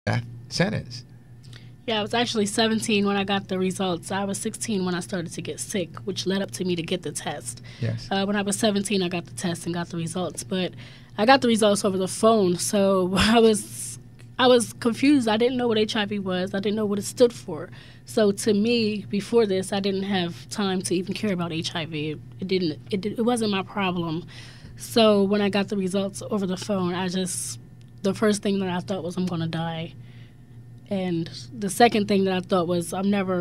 death sentence. Yeah, I was actually 17 when I got the results. I was 16 when I started to get sick, which led up to me to get the test. Yes. When I was 17, I got the test and got the results. But I got the results over the phone, so I was confused. I didn't know what HIV was. I didn't know what it stood for. So to me, before this, I didn't have time to even care about HIV. It wasn't my problem. So when I got the results over the phone, the first thing that I thought was I'm going to die. And the second thing that I thought was always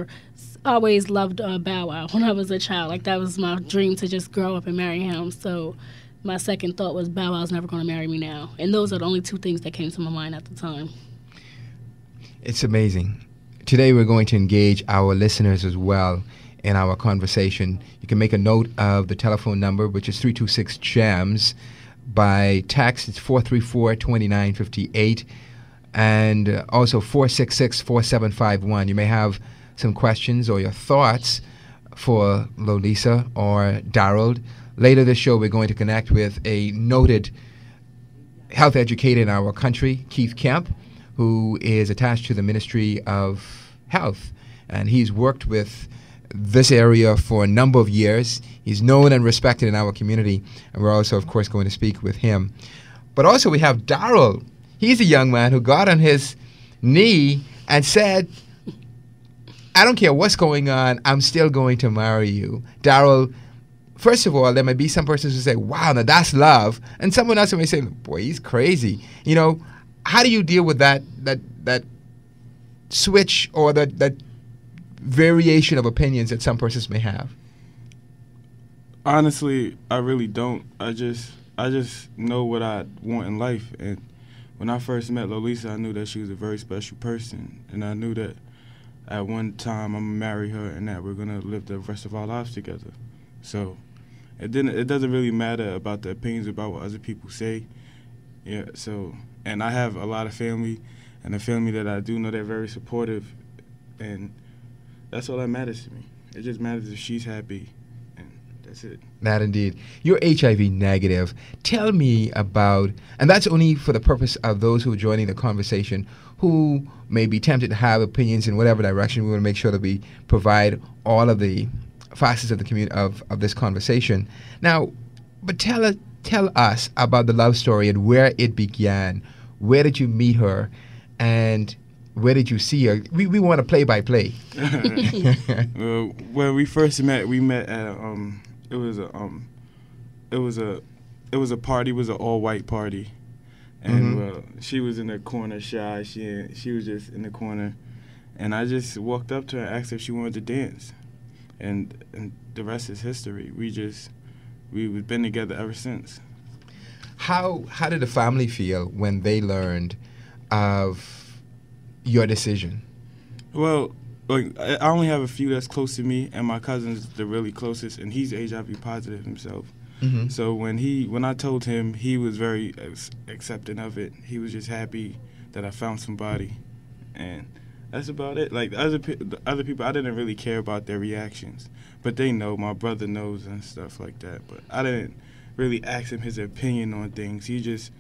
loved Bow Wow when I was a child. Like, that was my dream, to just grow up and marry him. So my second thought was Bow Wow's never going to marry me now. And those are the only two things that came to my mind at the time. It's amazing. Today we're going to engage our listeners as well in our conversation. You can make a note of the telephone number, which is 326-GEMS. By text, it's 434-2958. And also 466-4751. You may have some questions or your thoughts for Lolisa or Daryl. Later this show, we're going to connect with a noted health educator in our country, Keith Kemp, who is attached to the Ministry of Health. And he's worked with this area for a number of years. He's known and respected in our community. And we're also, of course, going to speak with him. But also we have Daryl. He's a young man who got on his knee and said, I don't care what's going on, I'm still going to marry you. Daryl, first of all, there may be some persons who say, wow, now that's love. And someone else may say, boy, he's crazy. You know, how do you deal with that switch or that variation of opinions that some persons may have? Honestly, I really don't. I just know what I want in life. And when I first met Lolisa, I knew that she was a very special person. And I knew that at one time I'm going to marry her and that we're going to live the rest of our lives together. So it doesn't really matter about the opinions about what other people say. Yeah, so, and I have a lot of family, and the family that I do know, they're very supportive, and that's all that matters to me. It just matters if she's happy, and that's it. That indeed. You're HIV negative. Tell me about, and that's only for the purpose of those who are joining the conversation who may be tempted to have opinions in whatever direction. We want to make sure that we provide all of the facets of the community of this conversation. Now, but tell us about the love story and where it began. Where did you meet her, and where did you see her? We want to play by play. Well, when we first met, we met at it was a party. It was an all-white party, and she was in the corner shy. She was just in the corner, and I just walked up to her and asked her if she wanted to dance, and the rest is history. We've been together ever since. How did the family feel when they learned of your decision? Well, like, I only have a few that's close to me, and my cousin's the really closest, and he's HIV positive himself. Mm-hmm. So when I told him, he was very accepting of it. He was just happy that I found somebody, and that's about it. Like, the other people, I didn't really care about their reactions, but they know. My brother knows and stuff like that. But I didn't really ask him his opinion on things. He's just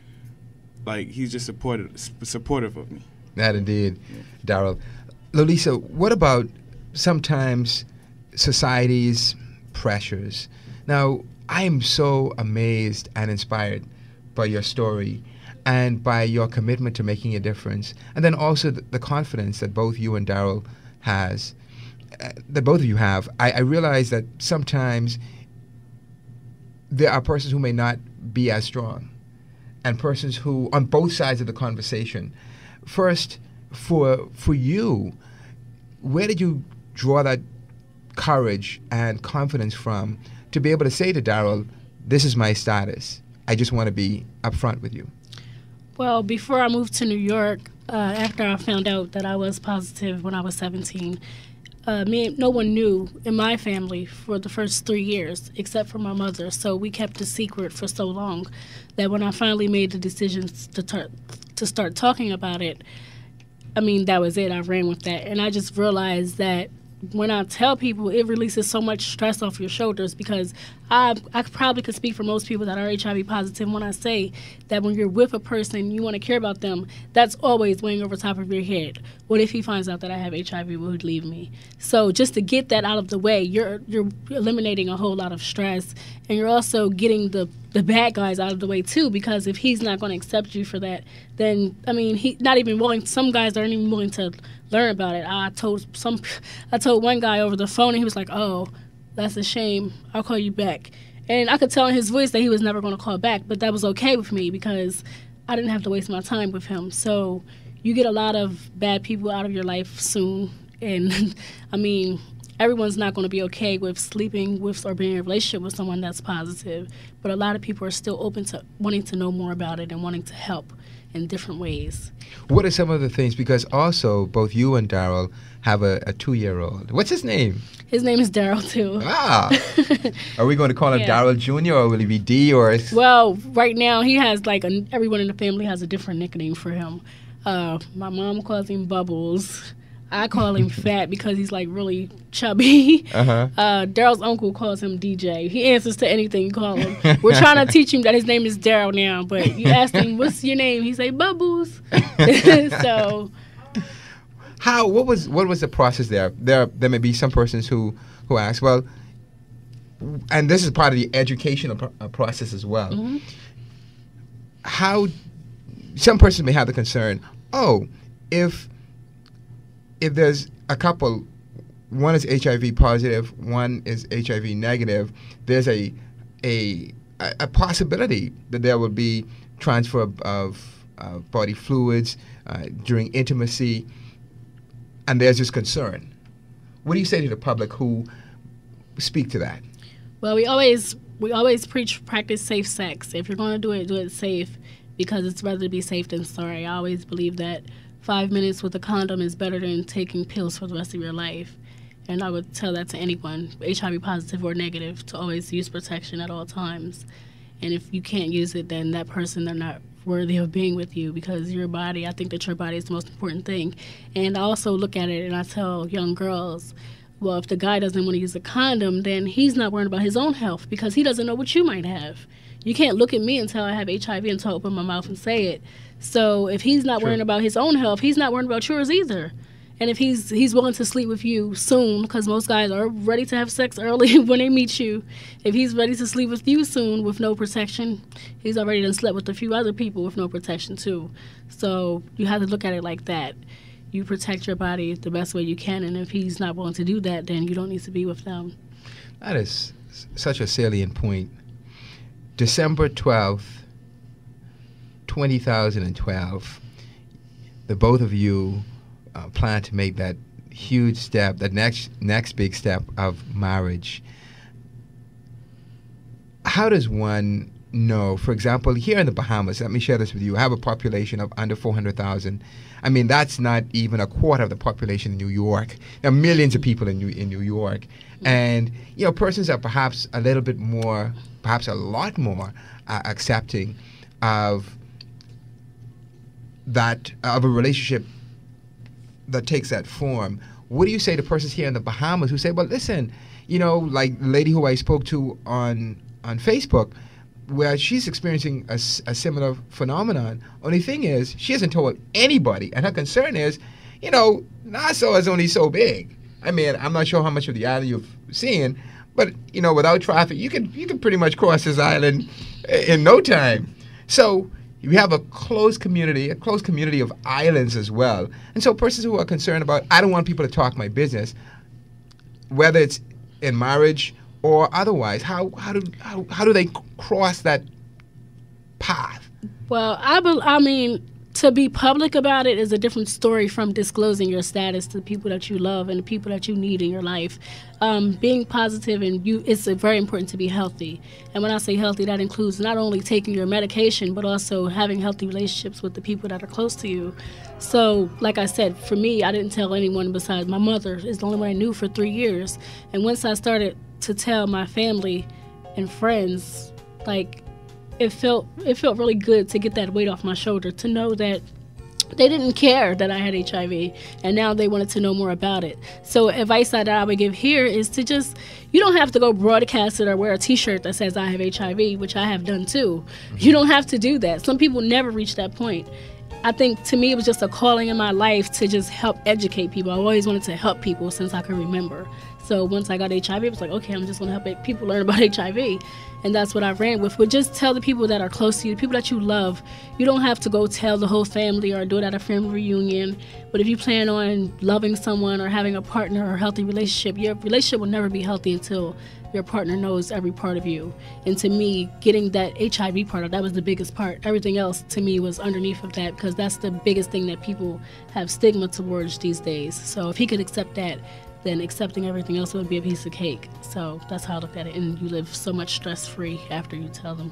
supportive of me. That indeed, yeah. Daryl. Lolisa, what about sometimes society's pressures? Now, I am so amazed and inspired by your story and by your commitment to making a difference, and then also the confidence that both you and Daryl that both of you have. I realize that sometimes there are persons who may not be as strong, and persons who, on both sides of the conversation. First, for you, where did you draw that courage and confidence from to be able to say to Daryl, this is my status, I just want to be upfront with you? Well, before I moved to New York, after I found out that I was positive when I was 17, no one knew in my family for the first 3 years, except for my mother. So we kept a secret for so long that when I finally made the decision to start talking about it, I mean, that was it. I ran with that. And I just realized that when I tell people, it releases so much stress off your shoulders, because I probably could speak for most people that are HIV positive when I say that when you're with a person, you want to care about them, that's always weighing over top of your head. What if he finds out that I have HIV, will he leave me? So just to get that out of the way, you're eliminating a whole lot of stress, and you're also getting the bad guys out of the way too, because if he's not going to accept you for that, then, I mean, he not even willing, some guys aren't even willing to learn about it. I told one guy over the phone, and he was like, "Oh, that's a shame. I'll call you back." And I could tell in his voice that he was never going to call back, but that was okay with me because I didn't have to waste my time with him. So you get a lot of bad people out of your life soon, and I mean, everyone's not going to be okay with sleeping with or being in a relationship with someone that's positive, but a lot of people are still open to wanting to know more about it and wanting to help in different ways. What are some of the things? Because also both you and Daryl have a 2-year-old. What's his name? His name is Daryl too. Ah, are we going to call him Yeah. Daryl Jr. or will he be D or? Well, right now he has like everyone in the family has a different nickname for him. My mom calls him Bubbles. I call him Fat because he's like really chubby. Uh-huh. Daryl's uncle calls him DJ. He answers to anything you call him. We're trying to teach him that his name is Daryl now, but you ask him, "What's your name?" He say, "Bubbles." So, What was the process there? There may be some persons who ask, well, and this is part of the educational process as well. mm-hmm. How some persons may have the concern, oh, if there's a couple, one is HIV positive, one is HIV negative, there's a possibility that there will be transfer of body fluids during intimacy, and there's this concern. What do you say to the public who speak to that? Well, we always practice safe sex. If you're going to do it safe, because it's rather to be safe than sorry. I always believe that 5 minutes with a condom is better than taking pills for the rest of your life. And I would tell that to anyone, HIV positive or negative, to always use protection at all times. And if you can't use it, then that person, they're not worthy of being with you, because your body, I think that your body is the most important thing. And I also look at it and I tell young girls, well, if the guy doesn't want to use a condom, then he's not worrying about his own health because he doesn't know what you might have. You can't look at me and tell I have HIV until I open my mouth and say it. So if he's not worrying about his own health, he's not worrying about yours either. And if he's willing to sleep with you soon, because most guys are ready to have sex early when they meet you, if he's ready to sleep with you soon with no protection, he's already done slept with a few other people with no protection too. So you have to look at it like that. You protect your body the best way you can, and if he's not willing to do that, then you don't need to be with them. That is such a salient point. December 12th, 2012, the both of you plan to make that huge step, that next big step of marriage. How does one know? For example, here in the Bahamas, let me share this with you. I have a population of under 400,000. I mean, that's not even a quarter of the population in New York. There are millions of people in New York. And, you know, persons are perhaps a little bit more, perhaps a lot more accepting of that, of a relationship that takes that form. What do you say to persons here in the Bahamas who say, well, listen, you know, like the lady who I spoke to on Facebook, where she's experiencing a similar phenomenon. Only thing is, she hasn't told anybody, and her concern is, you know, Nassau is only so big. I mean, I'm not sure how much of the island you've seen, but, you know, without traffic, you can pretty much cross this island in no time. So you have a close community of islands as well. And so persons who are concerned about, I don't want people to talk my business, whether it's in marriage or otherwise, how do they cross that path? Well, I mean, to be public about it is a different story from disclosing your status to the people that you love and the people that you need in your life. Being positive it's very important to be healthy. And when I say healthy, that includes not only taking your medication, but also having healthy relationships with the people that are close to you. So, like I said, for me, I didn't tell anyone besides my mother. Is the only one I knew for 3 years. And once I started to tell my family and friends, like, it felt really good to get that weight off my shoulder, to know that they didn't care that I had HIV, and now they wanted to know more about it. So advice that I would give here is to just, you don't have to go broadcast it or wear a t-shirt that says I have HIV, which I have done too. You don't have to do that. Some people never reach that point. I think, to me, it was just a calling in my life to just help educate people. I always wanted to help people since I can remember. So once I got HIV, it was like, okay, I'm just going to help people learn about HIV. And that's what I ran with. But just tell the people that are close to you, the people that you love. You don't have to go tell the whole family or do it at a family reunion. But if you plan on loving someone or having a partner or a healthy relationship, your relationship will never be healthy until your partner knows every part of you. And to me, getting that HIV part, that was the biggest part. Everything else, to me, was underneath of that, because that's the biggest thing that people have stigma towards these days. So if he could accept that, then accepting everything else would be a piece of cake. So that's how I look at it, and you live so much stress-free after you tell them.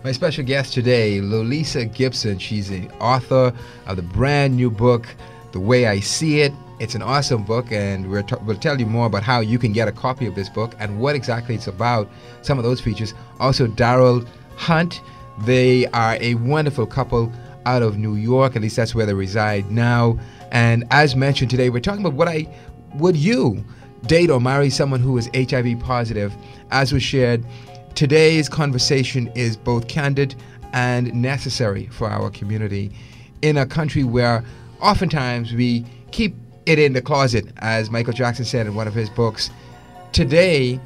My special guest today, Lolisa Gibson. She's the author of the brand new book, The Way I See It. It's an awesome book, and we'll tell you more about how you can get a copy of this book and what exactly it's about, some of those features. Also, Daryl Hunt, they are a wonderful couple out of New York. At least that's where they reside now. And as mentioned today, we're talking about would you date or marry someone who is HIV positive? As was shared, today's conversation is both candid and necessary for our community in a country where oftentimes we keep it in the closet, as Michael Jackson said in one of his books. Today,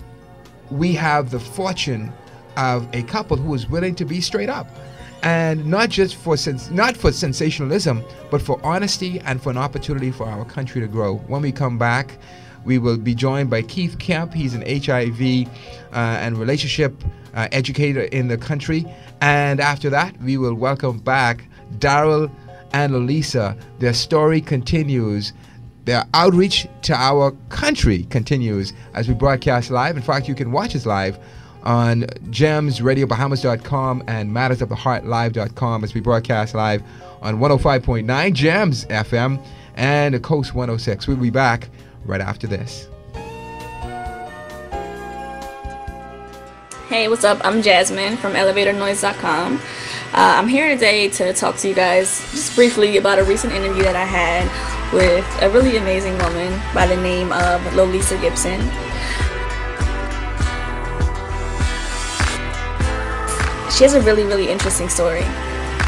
we have the fortune of a couple who is willing to be straight up, and not just for sensationalism, but for honesty and for an opportunity for our country to grow. When we come back, we will be joined by Keith Kemp. He's an HIV and relationship educator in the country. And after that, we will welcome back Daryl and Lolisa. Their story continues. Their outreach to our country continues as we broadcast live. In fact, you can watch us live on GemsRadioBahamas.com and MattersOfTheHeartLive.com as we broadcast live on 105.9 Gems FM and the Coast 106. We'll be back right after this. Hey, what's up? I'm Jasmine from ElevatorNoise.com. I'm here today to talk to you guys just briefly about a recent interview that I had with a really amazing woman by the name of Lolisa Gibson. She has a really, really interesting story.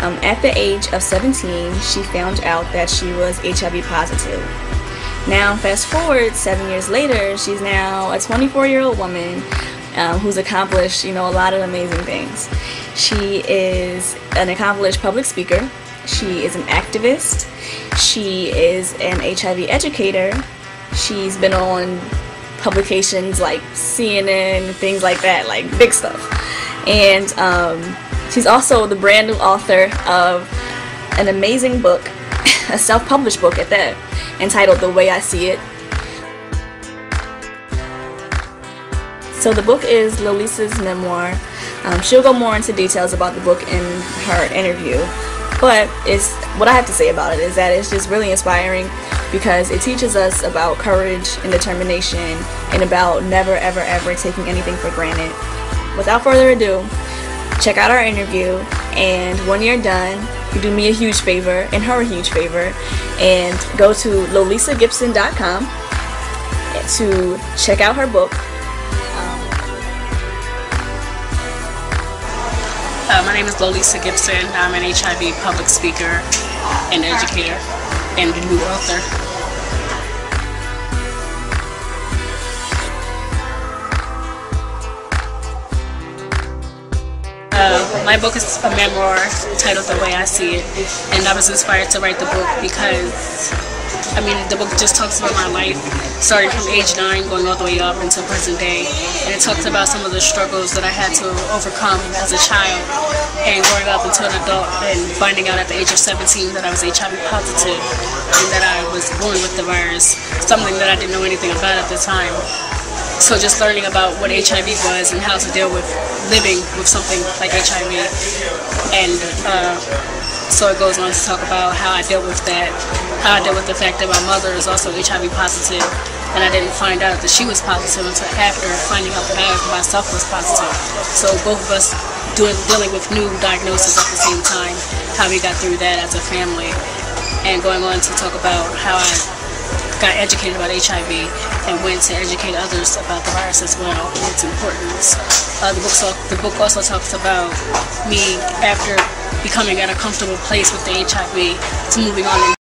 At the age of 17, she found out that she was HIV positive. Now, fast forward 7 years later, she's now a 24-year-old woman who's accomplished, a lot of amazing things. She is an accomplished public speaker. She is an activist. She is an HIV educator. She's been on publications like CNN, things like that, like big stuff. And she's also the brand new author of an amazing book, a self-published book at that, entitled The Way I See It. So the book is Lolisa's memoir. She'll go more into details about the book in her interview. But what I have to say about it is that it's just really inspiring because it teaches us about courage and determination and about never, ever, ever taking anything for granted. Without further ado, check out our interview, and when you're done, you do me a huge favor and her a huge favor, and go to lolisagibson.com to check out her book. My name is Lolisa Gibson. I'm an HIV public speaker and educator and a new author. My book is a memoir titled The Way I See It, and I was inspired to write the book because, the book just talks about my life, starting from age 9, going all the way up until present day, and it talks about some of the struggles that I had to overcome as a child, and growing up into an adult, and finding out at the age of 17 that I was HIV positive, and that I was born with the virus, something that I didn't know anything about at the time. So just learning about what HIV was and how to deal with living with something like HIV. And so it goes on to talk about how I dealt with that, how I dealt with the fact that my mother is also HIV positive, and I didn't find out that she was positive until after finding out that I myself was positive. So both of us dealing with new diagnoses at the same time, how we got through that as a family. and going on to talk about how I got educated about HIV and went to educate others about the virus as well and its importance. The book also talks about me after becoming at a comfortable place with the HIV to moving on